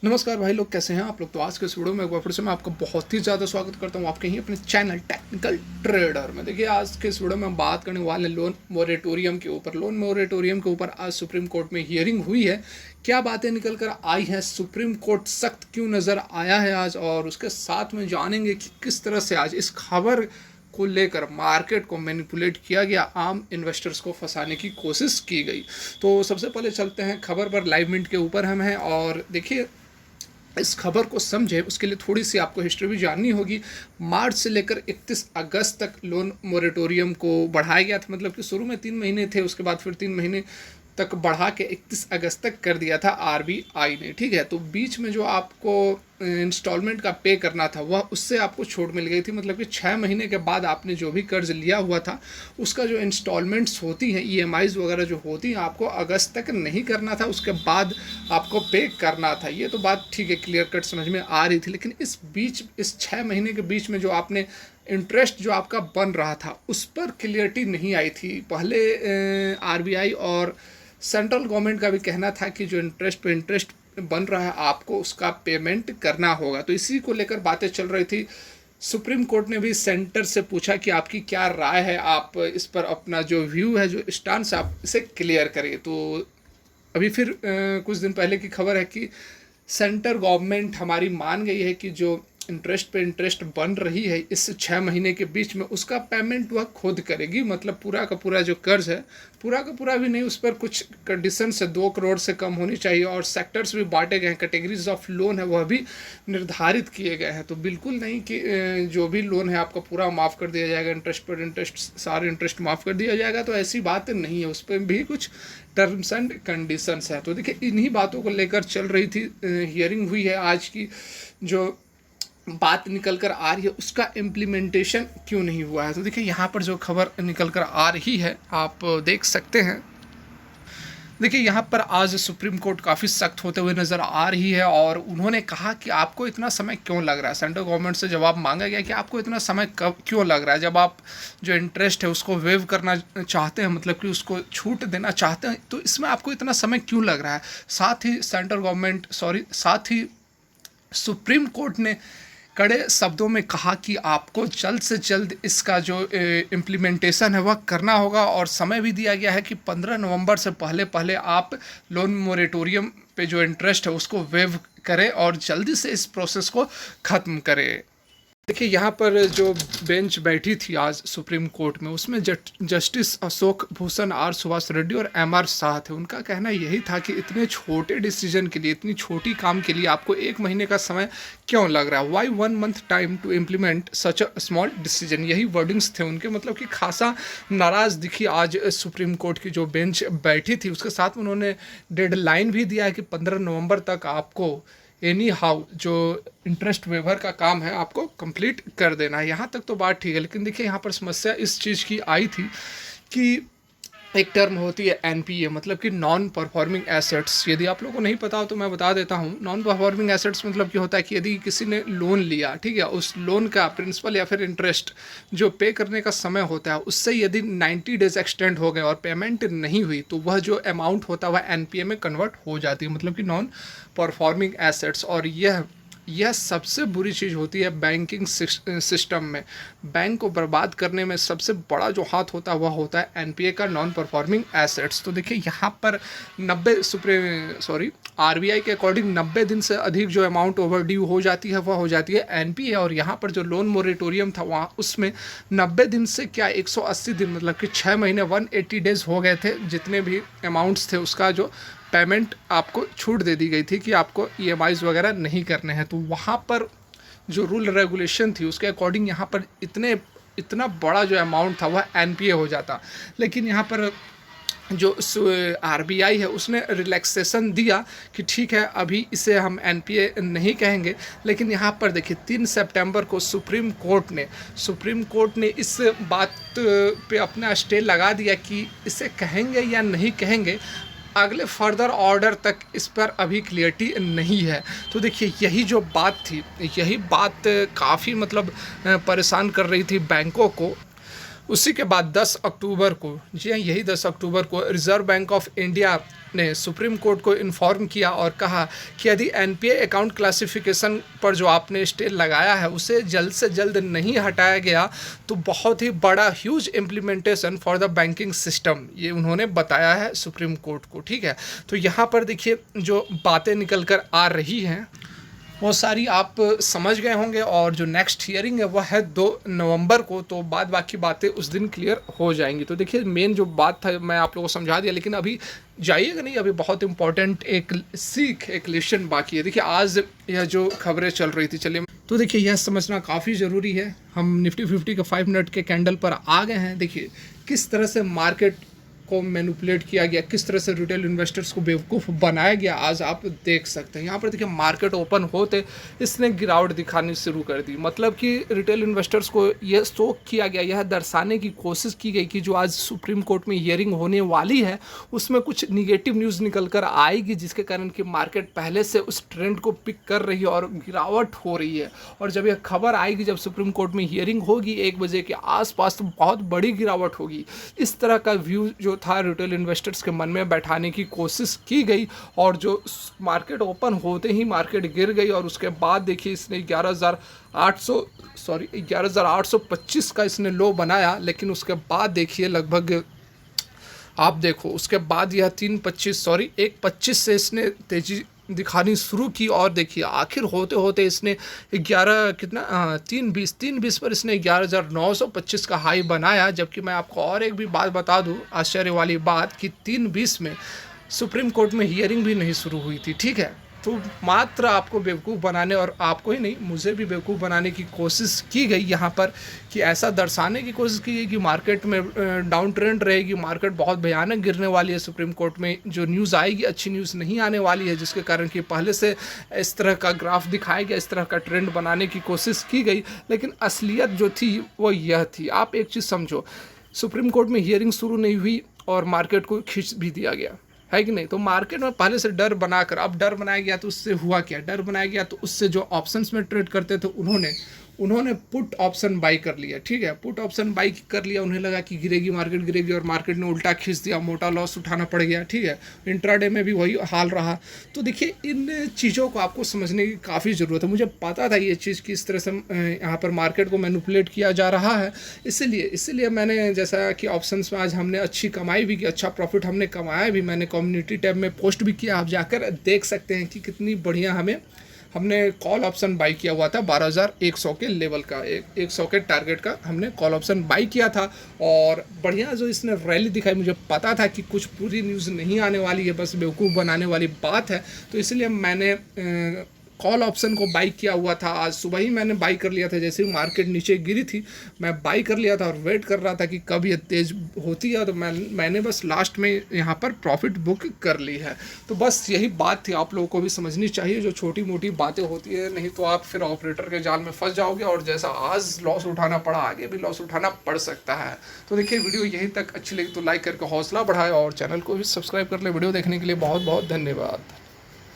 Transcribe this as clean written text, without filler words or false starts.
नमस्कार भाई लोग, कैसे हैं आप लोग। तो आज के इस वीडियो में एक बार फिर से मैं आपका बहुत ही ज़्यादा स्वागत करता हूं आपके ही अपने चैनल टेक्निकल ट्रेडर में। देखिए, आज के इस वीडियो में हम बात करने वाले लोन मोरेटोरियम के ऊपर। लोन मोरेटोरियम के ऊपर आज सुप्रीम कोर्ट में हियरिंग हुई है। क्या बातें निकल कर आई हैं, सुप्रीम कोर्ट सख्त क्यों नज़र आया है आज, और उसके साथ में जानेंगे कि किस तरह से आज इस खबर को लेकर मार्केट को मैनिपुलेट किया गया, आम इन्वेस्टर्स को फंसाने की कोशिश की गई। तो सबसे पहले चलते हैं खबर पर। लाइव मिनट के ऊपर हम हैं और देखिए, इस खबर को समझे उसके लिए थोड़ी सी आपको हिस्ट्री भी जाननी होगी। मार्च से लेकर 31 अगस्त तक लोन मोरेटोरियम को बढ़ाया गया था। मतलब कि शुरू में 3 महीने थे, उसके बाद फिर 3 महीने तक बढ़ा के 31 अगस्त तक कर दिया था आरबीआई ने। ठीक है, तो बीच में जो आपको इंस्टॉलमेंट का पे करना था वह उससे आपको छूट मिल गई थी। मतलब कि 6 महीने के बाद आपने जो भी कर्ज लिया हुआ था उसका जो इंस्टॉलमेंट्स होती हैं, ईएमआईज वगैरह जो होती हैं, आपको अगस्त तक नहीं करना था, उसके बाद आपको पे करना था। ये तो बात ठीक है, क्लियर कट समझ में आ रही थी। लेकिन इस बीच, इस 6 महीने के बीच में जो आपने इंटरेस्ट जो आपका बन रहा था उस पर क्लियरिटी नहीं आई थी। पहले आरबीआई और सेंट्रल गवर्नमेंट का भी कहना था कि जो इंटरेस्ट पे इंटरेस्ट बन रहा है आपको उसका पेमेंट करना होगा। तो इसी को लेकर बातें चल रही थी। सुप्रीम कोर्ट ने भी सेंटर से पूछा कि आपकी क्या राय है, आप इस पर अपना जो व्यू है, जो स्टांस है, आप इसे क्लियर करिए। तो अभी फिर कुछ दिन पहले की खबर है कि सेंटर गवर्नमेंट हमारी मान गई है कि जो इंटरेस्ट पे इंटरेस्ट बन रही है इस 6 महीने के बीच में, उसका पेमेंट वह खुद करेगी। मतलब पूरा का पूरा जो कर्ज है, पूरा का पूरा भी नहीं, उस पर कुछ कंडीशन से 2 करोड़ से कम होनी चाहिए, और सेक्टर्स भी बांटे गए हैं, कैटेगरीज ऑफ लोन है वह भी निर्धारित किए गए हैं। तो बिल्कुल नहीं कि जो भी लोन है आपका पूरा माफ़ कर दिया जाएगा, इंटरेस्ट पर इंटरेस्ट सारे इंटरेस्ट माफ़ कर दिया जाएगा, तो ऐसी बात नहीं है। उस पर भी कुछ टर्म्स एंड कंडीशंस हैं। तो देखिए, इन्हीं बातों को लेकर चल रही थी हियरिंग हुई है आज की। जो बात निकल कर आ रही है उसका इम्प्लीमेंटेशन क्यों नहीं हुआ है। तो देखिए, यहाँ पर जो खबर निकल कर आ रही है आप देख सकते हैं। देखिए, यहाँ पर आज सुप्रीम कोर्ट काफ़ी सख्त होते हुए नज़र आ रही है, और उन्होंने कहा कि आपको इतना समय क्यों लग रहा है। सेंट्रल गवर्नमेंट से जवाब मांगा गया कि आपको इतना समय कब क्यों लग रहा है, जब आप जो इंटरेस्ट है उसको वेव करना चाहते हैं, मतलब कि उसको छूट देना चाहते हैं, तो इसमें आपको इतना समय क्यों लग रहा है। साथ ही सुप्रीम कोर्ट ने कड़े शब्दों में कहा कि आपको जल्द से जल्द इसका जो इम्प्लीमेंटेशन है वह करना होगा, और समय भी दिया गया है कि 15 नवंबर से पहले पहले आप लोन मोरेटोरियम पे जो इंटरेस्ट है उसको वेव करें और जल्दी से इस प्रोसेस को ख़त्म करें। देखिए, यहाँ पर जो बेंच बैठी थी आज सुप्रीम कोर्ट में, उसमें जस्टिस अशोक भूषण, आर सुभाष रेड्डी और एम आर शाह थे। उनका कहना यही था कि इतने छोटे डिसीजन के लिए, इतनी छोटी काम के लिए आपको 1 महीने का समय क्यों लग रहा है। Why 1 month time to implement such a small decision, यही वर्डिंग्स थे उनके। मतलब कि खासा नाराज़ दिखी आज सुप्रीम कोर्ट की जो बेंच बैठी थी। उसके साथ में उन्होंने डेडलाइन भी दिया है कि 15 नवंबर तक आपको एनी हाउ जो इंटरेस्ट वेवर का काम है आपको कंप्लीट कर देना है। यहाँ तक तो बात ठीक है, लेकिन देखिए, यहाँ पर समस्या इस चीज़ की आई थी कि एक टर्म होती है एनपीए, मतलब कि नॉन परफॉर्मिंग एसेट्स। यदि आप लोगों को नहीं पता हो तो मैं बता देता हूँ। नॉन परफॉर्मिंग एसेट्स मतलब कि होता है कि यदि किसी ने लोन लिया, ठीक है, उस लोन का प्रिंसिपल या फिर इंटरेस्ट जो पे करने का समय होता है उससे यदि 90 डेज एक्सटेंड हो गए और पेमेंट नहीं हुई, तो वह जो अमाउंट होता है वह एनपीए में कन्वर्ट हो जाती है, मतलब कि नॉन परफॉर्मिंग एसेट्स। और यह सबसे बुरी चीज़ होती है बैंकिंग सिस्टम में। बैंक को बर्बाद करने में सबसे बड़ा जो हाथ होता है वह होता है एनपीए का, नॉन परफॉर्मिंग एसेट्स। तो देखिए, यहाँ पर आरबीआई के अकॉर्डिंग 90 दिन से अधिक जो अमाउंट ओवर ड्यू हो जाती है वह हो जाती है एनपीए। और यहाँ पर जो लोन मोरेटोरियम था वहाँ उसमें 90 दिन से क्या 180 दिन, मतलब कि 6 महीने 180 डेज हो गए थे। जितने भी अमाउंट्स थे उसका जो पेमेंट आपको छूट दे दी गई थी कि आपको ईएमआईज वगैरह नहीं करने हैं। तो वहाँ पर जो रूल रेगुलेशन थी उसके अकॉर्डिंग यहाँ पर इतना बड़ा जो अमाउंट था वह एनपीए हो जाता। लेकिन यहाँ पर जो आरबीआई है उसने रिलैक्सेशन दिया कि ठीक है, अभी इसे हम एनपीए नहीं कहेंगे। लेकिन यहाँ पर देखिए, 3 सितंबर को सुप्रीम कोर्ट ने इस बात पे अपना स्टे लगा दिया कि इसे कहेंगे या नहीं कहेंगे। अगले फर्दर ऑर्डर तक इस पर अभी क्लियरिटी नहीं है। तो देखिए, यही जो बात थी, यही बात काफ़ी मतलब परेशान कर रही थी बैंकों को। उसी के बाद 10 अक्टूबर को, जी हाँ यही 10 अक्टूबर को रिजर्व बैंक ऑफ इंडिया ने सुप्रीम कोर्ट को इन्फॉर्म किया और कहा कि यदि एनपीए अकाउंट क्लासिफिकेशन पर जो आपने स्टे लगाया है उसे जल्द से जल्द नहीं हटाया गया तो बहुत ही बड़ा huge implementation for the banking system, ये उन्होंने बताया है सुप्रीम कोर्ट को। ठीक है, तो यहाँ पर देखिए जो बातें निकल कर आ रही हैं वो सारी आप समझ गए होंगे, और जो नेक्स्ट हियरिंग है वह है 2 नवंबर को, तो बाद बाकी बातें उस दिन क्लियर हो जाएंगी। तो देखिए मेन जो बात था मैं आप लोगों को समझा दिया, लेकिन अभी जाइएगा नहीं, अभी बहुत इंपॉर्टेंट एक एक लेसन बाकी है। देखिए आज यह जो खबरें चल रही थी, चलिए तो देखिए यह समझना काफ़ी ज़रूरी है। हम निफ्टी 50 के 5 मिनट के कैंडल पर आ गए हैं। देखिए किस तरह से मार्केट को मैनिपुलेट किया गया, किस तरह से रिटेल इन्वेस्टर्स को बेवकूफ़ बनाया गया, आज आप देख सकते हैं। यहाँ पर देखिए मार्केट ओपन होते इसने गिरावट दिखानी शुरू कर दी, मतलब कि रिटेल इन्वेस्टर्स को यह शो किया गया, यह दर्शाने की कोशिश की गई कि जो आज सुप्रीम कोर्ट में हियरिंग होने वाली है उसमें कुछ निगेटिव न्यूज़ निकल कर आएगी, जिसके कारण कि मार्केट पहले से उस ट्रेंड को पिक कर रही है और गिरावट हो रही है। और जब यह खबर आएगी, जब सुप्रीम कोर्ट में हियरिंग होगी 1 बजे के आसपास, तो बहुत बड़ी गिरावट होगी। इस तरह का व्यू जो था रिटेल इन्वेस्टर्स के मन में बैठाने की कोशिश की गई, और जो मार्केट ओपन होते ही मार्केट गिर गई। और उसके बाद देखिए इसने 11,825 का इसने लो बनाया, लेकिन उसके बाद देखिए लगभग आप देखो उसके बाद यह 1.25 से इसने तेजी दिखानी शुरू की, और देखिए आखिर होते होते इसने 3.20 पर इसने 11,925 का हाई बनाया। जबकि मैं आपको और एक भी बात बता दूं, आश्चर्य वाली बात, कि 3.20 में सुप्रीम कोर्ट में हियरिंग भी नहीं शुरू हुई थी। ठीक है, तो मात्र आपको बेवकूफ़ बनाने, और आपको ही नहीं मुझे भी बेवकूफ़ बनाने की कोशिश की गई यहाँ पर, कि ऐसा दर्शाने की कोशिश की गई कि मार्केट में डाउन ट्रेंड रहेगी, मार्केट बहुत भयानक गिरने वाली है, सुप्रीम कोर्ट में जो न्यूज़ आएगी अच्छी न्यूज़ नहीं आने वाली है, जिसके कारण कि पहले से इस तरह का ग्राफ दिखाया गया, इस तरह का ट्रेंड बनाने की कोशिश की गई। लेकिन असलियत जो थी वो यह थी। आप एक चीज़ समझो, सुप्रीम कोर्ट में हियरिंग शुरू नहीं हुई और मार्केट को खींच भी दिया गया, है कि नहीं। तो मार्केट में पहले से डर बनाकर, अब डर बनाया गया तो उससे हुआ क्या, डर बनाया गया तो उससे जो ऑप्शंस में ट्रेड करते थे उन्होंने पुट ऑप्शन बाई कर लिया। ठीक है, पुट ऑप्शन बाई कर लिया, उन्हें लगा कि गिरेगी मार्केट, गिरेगी, और मार्केट ने उल्टा खींच दिया, मोटा लॉस उठाना पड़ गया। ठीक है, इंट्राडे में भी वही हाल रहा। तो देखिए इन चीज़ों को आपको समझने की काफ़ी ज़रूरत है। मुझे पता था ये चीज़ कि इस तरह से यहाँ पर मार्केट को मैनिपुलेट किया जा रहा है, इसीलिए मैंने, जैसा कि ऑप्शंस में आज हमने अच्छी कमाई भी की, अच्छा प्रॉफिट हमने कमाया भी, मैंने कम्युनिटी टैब में पोस्ट भी किया, आप जाकर देख सकते हैं कि कितनी बढ़िया हमने कॉल ऑप्शन बाई किया हुआ था 12,100 के लेवल का, 100 के टारगेट का हमने कॉल ऑप्शन बाई किया था। और बढ़िया जो इसने रैली दिखाई, मुझे पता था कि कुछ पूरी न्यूज़ नहीं आने वाली है, बस बेवकूफ़ बनाने वाली बात है, तो इसलिए मैंने कॉल ऑप्शन को बाई किया हुआ था। आज सुबह ही मैंने बाई कर लिया था, जैसे ही मार्केट नीचे गिरी थी मैं बाई कर लिया था और वेट कर रहा था कि कब ये तेज़ होती है, तो मैंने बस लास्ट में यहाँ पर प्रॉफिट बुक कर ली है। तो बस यही बात थी, आप लोगों को भी समझनी चाहिए, जो छोटी मोटी बातें होती है, नहीं तो आप फिर ऑपरेटर के जाल में फंस जाओगे, और जैसा आज लॉस उठाना पड़ा आगे भी लॉस उठाना पड़ सकता है। तो देखिए वीडियो यहीं तक अच्छी लगी तो लाइक करके हौसला बढ़ाए, और चैनल को भी सब्सक्राइब कर ले। वीडियो देखने के लिए बहुत बहुत धन्यवाद।